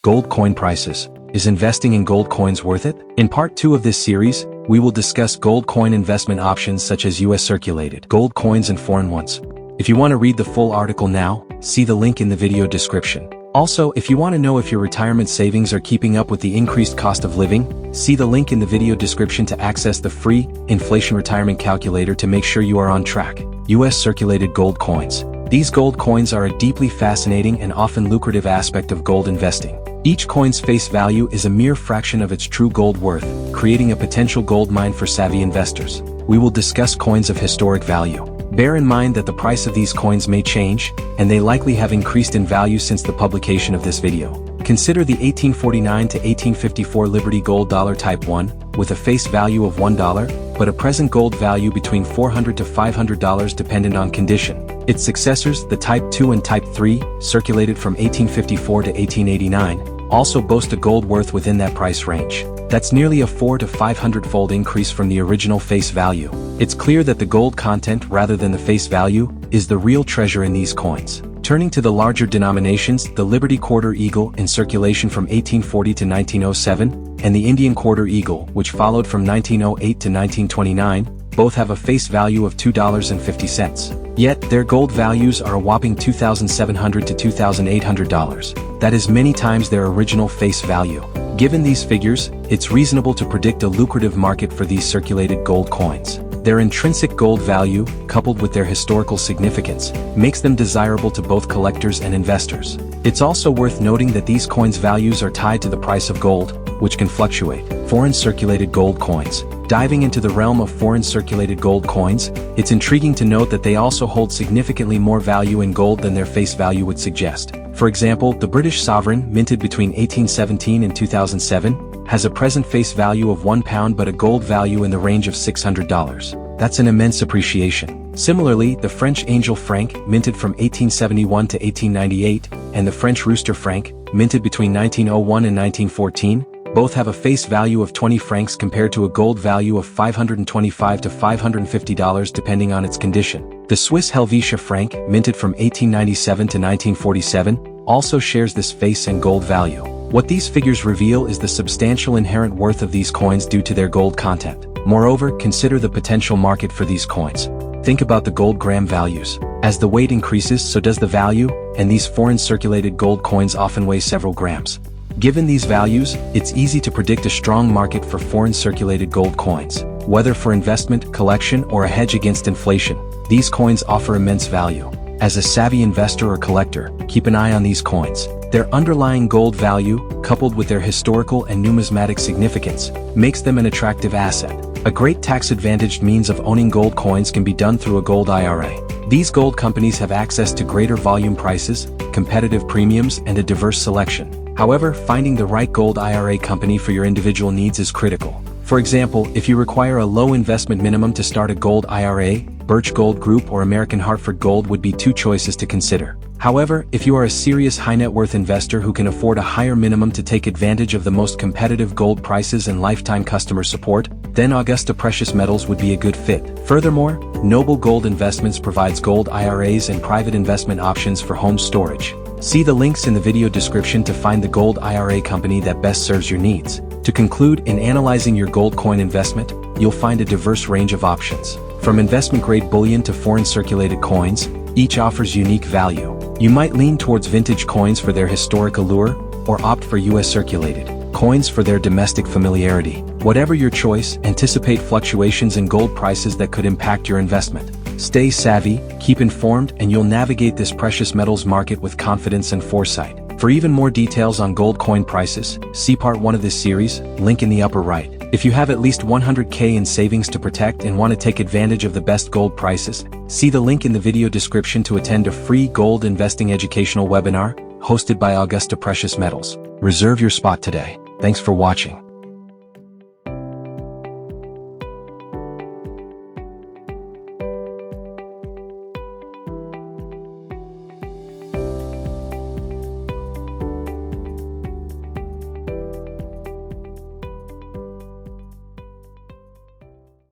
Gold coin prices. Is investing in gold coins worth it? In part 2 of this series, we will discuss gold coin investment options such as US-Circulated gold coins and foreign ones. If you want to read the full article now, see the link in the video description. Also, if you want to know if your retirement savings are keeping up with the increased cost of living, see the link in the video description to access the free inflation retirement calculator to make sure you are on track. US-Circulated gold coins. These gold coins are a deeply fascinating and often lucrative aspect of gold investing. Each coin's face value is a mere fraction of its true gold worth, creating a potential gold mine for savvy investors. We will discuss coins of historic value. Bear in mind that the price of these coins may change, and they likely have increased in value since the publication of this video. Consider the 1849 to 1854 Liberty Gold Dollar Type 1, with a face value of $1, but a present gold value between $400 to $500 dependent on condition. Its successors, the Type 2 and Type 3, circulated from 1854 to 1889, also boast a gold worth within that price range. That's nearly a 400 to 500-fold increase from the original face value. It's clear that the gold content rather than the face value is the real treasure in these coins. Turning to the larger denominations, the Liberty Quarter Eagle in circulation from 1840 to 1907, and the Indian Quarter Eagle, which followed from 1908 to 1929, both have a face value of $2.50. Yet, their gold values are a whopping $2,700 to $2,800. That is many times their original face value. Given these figures, it's reasonable to predict a lucrative market for these circulated gold coins. Their intrinsic gold value, coupled with their historical significance, makes them desirable to both collectors and investors. It's also worth noting that these coins' values are tied to the price of gold, which can fluctuate. Foreign circulated gold coins. Diving into the realm of foreign circulated gold coins, it's intriguing to note that they also hold significantly more value in gold than their face value would suggest. For example, the British sovereign, minted between 1817 and 2007, has a present face value of £1 but a gold value in the range of $600. That's an immense appreciation. Similarly, the French angel franc, minted from 1871 to 1898, and the French rooster franc, minted between 1901 and 1914, both have a face value of 20 francs compared to a gold value of $525 to $550 depending on its condition. The Swiss Helvetia franc, minted from 1897 to 1947, also shares this face and gold value. What these figures reveal is the substantial inherent worth of these coins due to their gold content. Moreover, consider the potential market for these coins. Think about the gold gram values. As the weight increases, so does the value, and these foreign circulated gold coins often weigh several grams. Given these values, it's easy to predict a strong market for foreign circulated gold coins. Whether for investment, collection, or a hedge against inflation, these coins offer immense value. As a savvy investor or collector, keep an eye on these coins. Their underlying gold value, coupled with their historical and numismatic significance, makes them an attractive asset. A great tax-advantaged means of owning gold coins can be done through a gold IRA. These gold companies have access to greater volume prices, competitive premiums, and a diverse selection. However, finding the right gold IRA company for your individual needs is critical. For example, if you require a low investment minimum to start a gold IRA, Birch Gold Group or American Hartford Gold would be two choices to consider. However, if you are a serious high net worth investor who can afford a higher minimum to take advantage of the most competitive gold prices and lifetime customer support, then Augusta Precious Metals would be a good fit. Furthermore, Noble Gold Investments provides gold IRAs and private investment options for home storage. See the links in the video description to find the gold IRA company that best serves your needs. To conclude, in analyzing your gold coin investment, you'll find a diverse range of options. From investment-grade bullion to foreign circulated coins, each offers unique value. You might lean towards vintage coins for their historic allure, or opt for US-Circulated coins for their domestic familiarity. Whatever your choice, anticipate fluctuations in gold prices that could impact your investment. Stay savvy, keep informed, and you'll navigate this precious metals market with confidence and foresight. For even more details on gold coin prices, see part 1 of this series, link in the upper right. If you have at least $100K in savings to protect and want to take advantage of the best gold prices, see the link in the video description to attend a free gold investing educational webinar hosted by Augusta Precious Metals. Reserve your spot today. Thanks for watching.